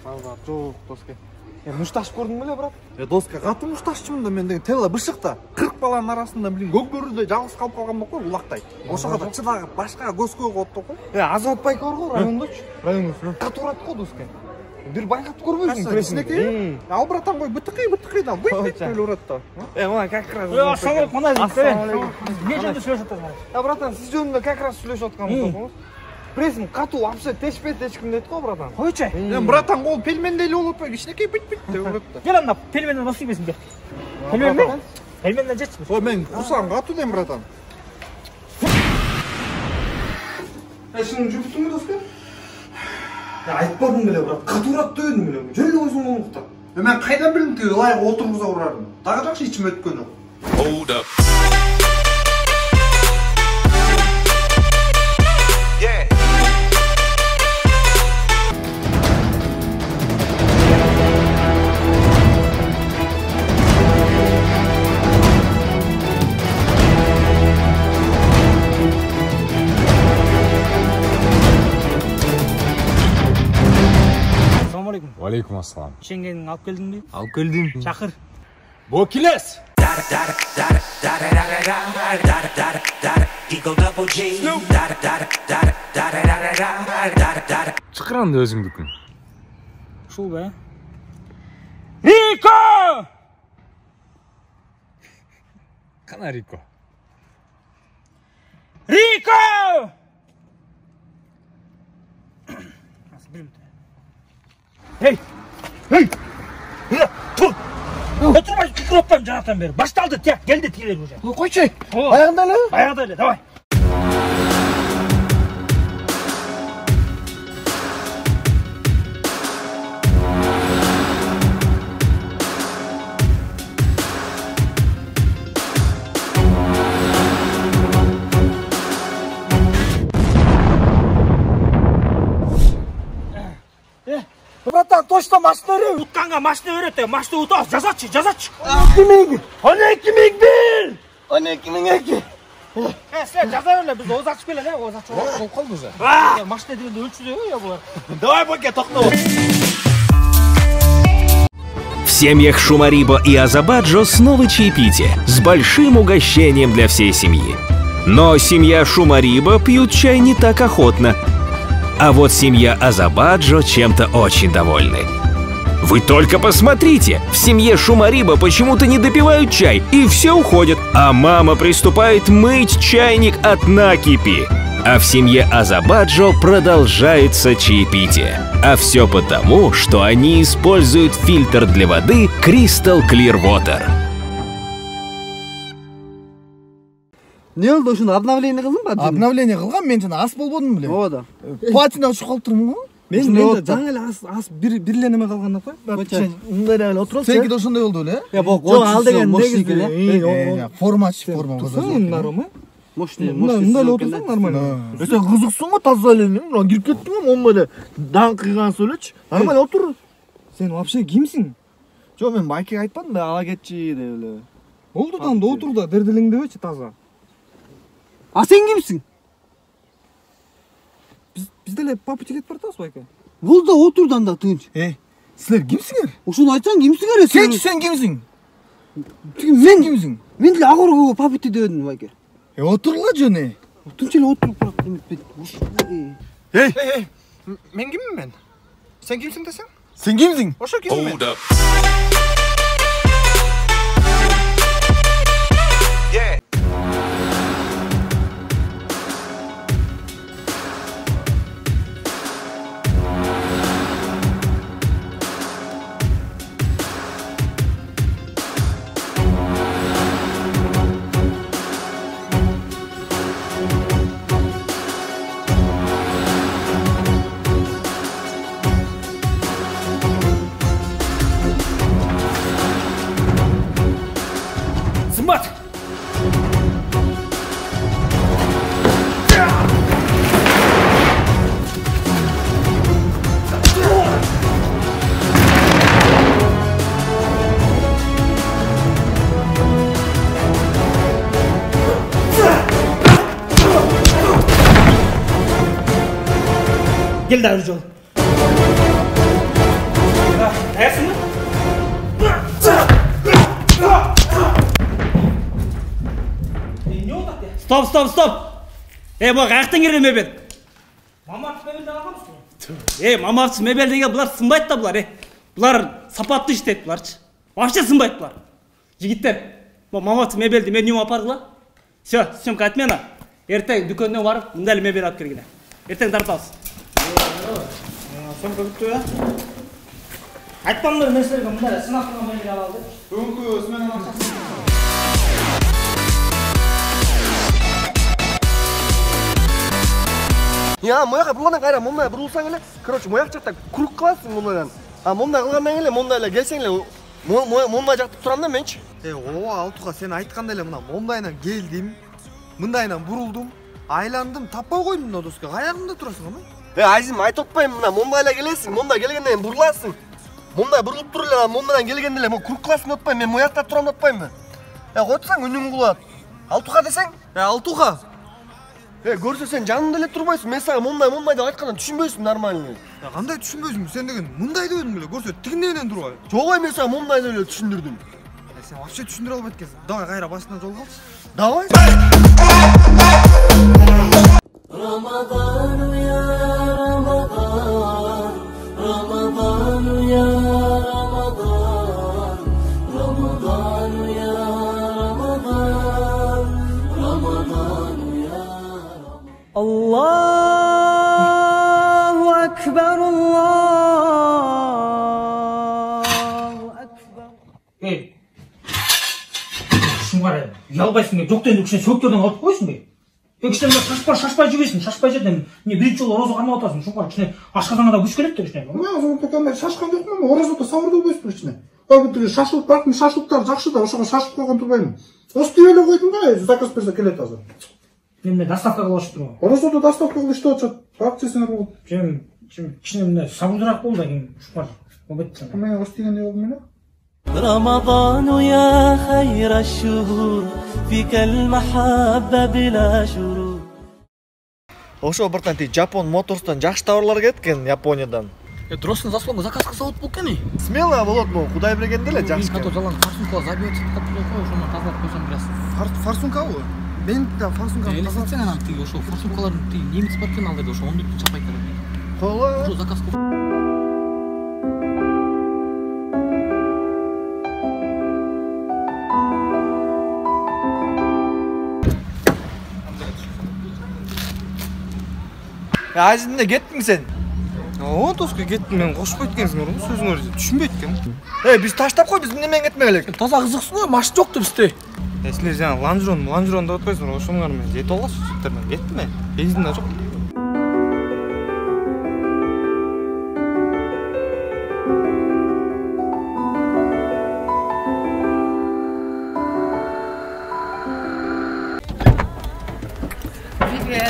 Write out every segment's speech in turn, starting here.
Жоқ, доска. Мушташ көрдің бе, брат? Доска, қаты мушташчымын да мен деген тело бышықта. 40 баланың арасында, блин, көкбөріде жалғыз қалып қалған қой, улақтай. Ошаға чыдағы башқа көз қойға отты қой. Азат байка бар ғой, райондочу. Райондочу. Қатты ұрады ғой, доска. Бір байқатып көрмейсің, пресінеке? Ал, братан ғой, бітіқи да, бүйтіп ұрады да. Мына, как раз... Ассалаумалейкум, мына жігіттер. Не жөнінде сөйлесіп жатырсыңдар? Братан, сіз жөнінде как раз сөйлесіп жатқанымыз ғой. Пресім қату вообще тешпейді ешкім дейді ғой, братан. Қойшы. Братан, ол пельмендейлі болып қой, кішінекей бүйтіп деп ұрады да. Гел анда, пельменден басып бесін бе. Пельмен бе? Пельменден жетші. Ой, мен құсаған қату дейм, братан. Шының жүптің бе, доска? Айтпадың біле, брат. Қату ұрады дөйдің біле. Жөнді өзің оңықта. Мен қайдан білдім ке, лайық отырғыза ұрарын. Дағы жақшы ешім өткен жоқ. Hold up. Алейкум ассалам. Шенгенің алып келдің бе? Алып келдім. Шақыр. Бо келес. Шықыранды өзіңдікін. Шул бе? Рико! Қана Рико? Рико! Hey! Hey! Tur! Oturma, kroptan canatan beri. Baştaldı, tek, geldi tiyeler hocam. Koy çek. Ayağında öyle. Ayağında öyle, davay. Brattan, точно машина өрі. Utkanға машина өреді, машина ұтас, жазатшы. 2000. 12.000 bil. 12.000 Сілер жаза өрлі, біз оз açып келе, оз açып. Ол қол бұза. Машина дегенде өлчүде ғой, бұлар. Давай, Боке, тоқна. В семьях Шумарибо и Азабаджо снова чаепитие с большим угощением для всей семьи. Но семья Шумарибо пьют чай не так охотно. А вот семья Азабаджо чем-то очень довольны. Вы только посмотрите! В семье Шумарибо почему-то не допивают чай, и все уходят. А мама приступает мыть чайник от накипи. А в семье Азабаджо продолжается чаепитие. А все потому, что они используют фильтр для воды Crystal Clear Water. Не oldu şunu обновление қылдың ба? Обновление қылған, мен жаңа ас болбадым білем. О да. Платина ұшып қалып тұрмын ғой. Мен де жаңа эле ас бирленеме калганда кой. Мындай эле отурасың. Сеники де ошондой болду эле? Жок, ал деген негизи форма. Нормально. Мощный. Мындай эле отурсаң нормально. Сен кызыксың го таза эле. Мына кирип кеттиң го, момун эле дан кыйган сөйлөчү. Нормально отур. Сен вообще кимсиң? Жок, мен Байкеге айтпадым да, ала кетчи деп эле. Болду да, отур да, дерделеңдебечи таза. А сен кимсиң? Biz de по пути кетип баратабыз, Байка. Болду, отурдан да тынч. Силер кимсиңер? Ошону айтсаң кимсиңер? Сен кимсиң? Мен кимсиң? Мен деле агорго по пути дедим, Байка. Отурла жөне. Тынч эле отуруп барат. Мен киммин мен? Сен кимсиң десең? Сен кимсиң? Ошо киммин мен? Hold up. Сымбат! Gel daha önce ol. Стоп. Бұл қаяқтан келген мебел? Маматов мебелден алғанбыз ғой. Маматов мебел деген бұлар сынбайды да бұлар. Бұлар сапатты іштеді бұларчы. Вообще сынбайды бұлар. Жігіттер, Маматов мебелді мен үйіме апарғыла. Все, съемка отмена. Ертең дүкеннен барып, мұндайлы мебел алып келгені. Ертең тартамыз. Съемка бітті, я? Айтпаңдар мен сіздерге мұндай сынақтырған мебел алды. Бүгінгі сменаның ақшасы. Я, мояққа бұлғаннан қайра, мұндай бұрылсаң әлі, короче, мояқ жақта күрік қыласың мұндайдан. Мұндай қылғаннан әлі, мұндайлы келсең әлі, мұндай жақта тұрам да менші. Алтуға, сен айтқанда әлі мұна, мұндайынан келдім, мұндайынан бұрылдым, айландым, таппай қойдым мұна досқа, аяғымда тұрасың, ама? Азим, айт отпайым мұна, мұндайлы келесің, мұндай келгенден бұрыласың. Мұндай бұрылып тұрылы, мұндайдан келгенден әлі, күрік қыласың отпайым, мен мояқта тұрам отпайым. Қойдысаң, үнің құлады. Алтуға десең? Алтуға! Көрсе сен жанымда әлі тұрмайсың, мен саған мұндай деп айтқандан түсінбейсің нормальный. Қандай түсінбейсің, сен деген мұндай деудің біле, көрсе тігіндегінен тұрғай. Жоғай мен саған мұндай деп түсіндірдім. Сен вообще түсіндіре алып еткенсің. Давай қайра басынан жол қалшы. Давай. Рамадан я Рамадан, Рамадан я Рамадан, Рамадан я Рамадан, Рамадан я Аллаху акбар, Аллаху акбар. Шумар, ұялбайсың бе, жоқтен дүкшіне сөктерден алып қойсын бе? Кішіне шашпай жүресің, шашпай жерден не бірінші жолы оразу қармап атасың, шумар, кішіне ашқазанға да күш келеді кішіне. Мен қандай шашқан жоқпын, оразуды сауырды көйсіп кішіне. Бәбіттігі шашылып бақтың, шашылыптар жақшы да, ошаға шашып қойған тұрбаймын. Осы түйелі қойдың ба, заказ берсе келеді азыр. Мен доставка қылашып тұрмын. Оразуды доставка қылып ішті отшат, акциясына болды. Кішіне міне сабылдырақ болды, шумар, обетті. Мен осы деген не болды мені? رمضان يا خير الشهور فيك المحبة بلا شرور. Ошо биртан ти Жапон моторстан жакшы товарлар кеткен Япониядан. Дростын заслонга заказ кылса болот экен. Смело болот, но Кудай билгенде эле жакшы. Като жалаң фарсунка забиот катып койгон, ошону тазалап койсоң бираз. Фарсункабы? Мен да фарсунка. Элестетсең анан тиги ошо фарсункалардын тиги немец бар экен ал жерде ошо 14 чапай келет. Колой. Ошо заказ кылып. Азизде кеттің сен? Тоска кеттім, мен қошпай еткенсің ұрын, сөзің өрі түшінбей еткен. Біз таштап қой, біз немен кетмегелек. Таза қызықсың ғой, машин жоқ деп бізде. Сендер жаңа ланжерон да отпайсың, ошоңар мен жетіп аласыз сөздер, мен кеттім мен. Бензин да жоқ.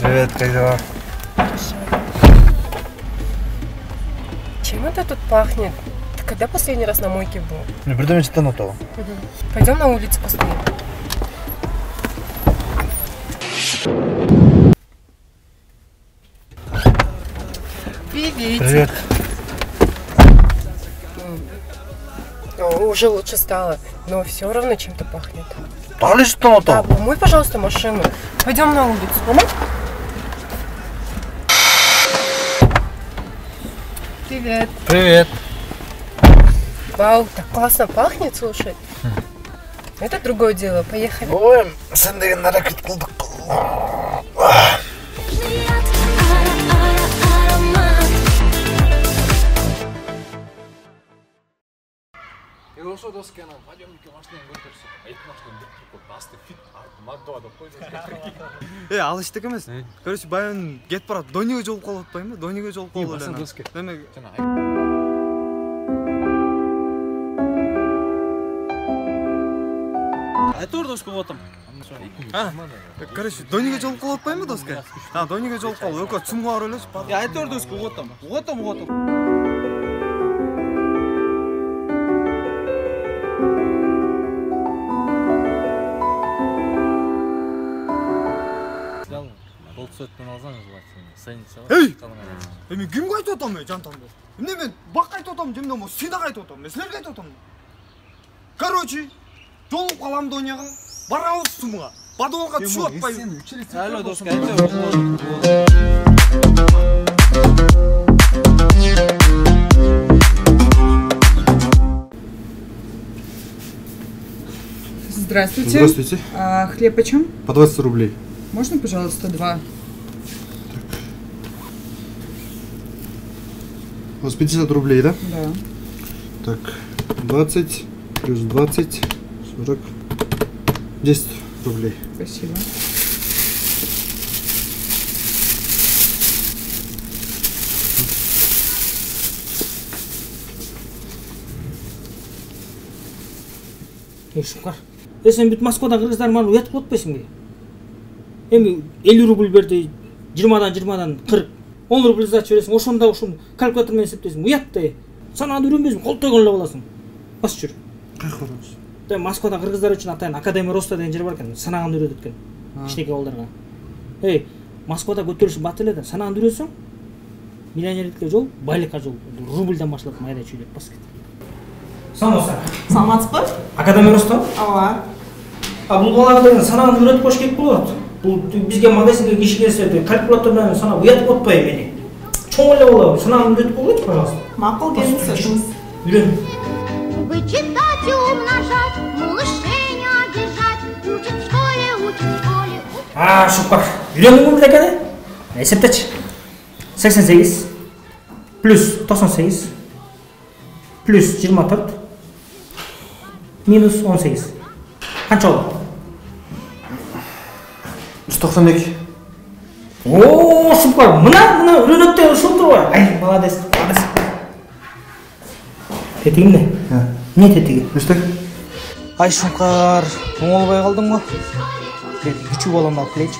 Привет, как дела? Чем это тут пахнет? Ты когда последний раз на мойке был? Не придумай что-то на то. Пойдем на улицу постоим. Привет. Привет. Уже лучше стало, но все равно чем-то пахнет. Дали что на то? Помой, пожалуйста, машину. Пойдем на улицу. Помой? Привет. Привет. Вау, так классно пахнет, слушай. Это другое дело. Поехали. Ой, sen деген hareket kıldık. Ошо дос канам, пойдем ке машинаны көрсөтсө. Эки машинаны бүт басты фит арты маддова деп койдум. Ал иштек эмес. Короче, баягы кетип барат, Донеге жолуп калып атпайбы? Донеге жолуп калып эле. Айтор доско болотом. Короче, Донеге жолуп калып атпайбы доска? Донеге жолуп калып, экөө цумга барып элеш. Айтор доско болотом. Болотом. Эй! Мен кимге айтып атам мен жантамды? Эмне мен бакка айтып атам, жемде мо сыйнак айтып атам. Мен силерге айтып атам. Короче, жолуп калам Донега, барабыз цумга. подвалга түшүп атпайбы? Алло, доска, Здравствуйте. Здравствуйте. А хлеб почем? По 20 рублей. Можно, пожалуйста, 2? У вас 50 рублей, да? Да. Так, 20 плюс 20, 40, 10 рублей. Спасибо. Шуңқар, сен бүт Москвада қырғыздар маны ұят қылып отпайсың бе? Эми 50 рубль берді, 20-дан 40, 10 рубль сдача бересің, ошонда калькулятормен есептейсің, ұят та. Сананы үйренбейсің, қол тойғанлап аласың. Бас жүр. Қай қорыңыз? Москвада қырғыздар үшін атайын Академия Роста деген жер бар екен, санағанды үйреткен. Кішкентай балдарға. Москвада көтеріліш батыл еді, санағанды үйренсең, миллионерлікке жол, байлыққа жол, рубльдан башылып майда чөйлеп бас кетті. Самоса. Саламатсыз ба? Академия Роста? Ооба. Бұл балаларды санағанды үйретіп қош керек болады. Бұл бізге магазинге киши келсе, калькулятормен санап ұят отпай мені. Чоң ойлап алып, санағанды үйретіп қойыңызшы, пожалуйста. Мақұл, келіңіз өтіңіз. Үйрен. Вычитать и умножать, малышей не обижать, учат в школе. Шұқпар, үйрендің өмірді әкені? Есептечі. 88 плюс 98 плюс 24 минус 18. Қанша олды? 192. Шұқпар, мұна үйренеттен ұшыл тұр ғой. Ай, молодец. Тетігім не? Не тетігі? Өстік? Ай, Шұңқар, оңалбай қалдың ба? Күші боламын алып келейінші.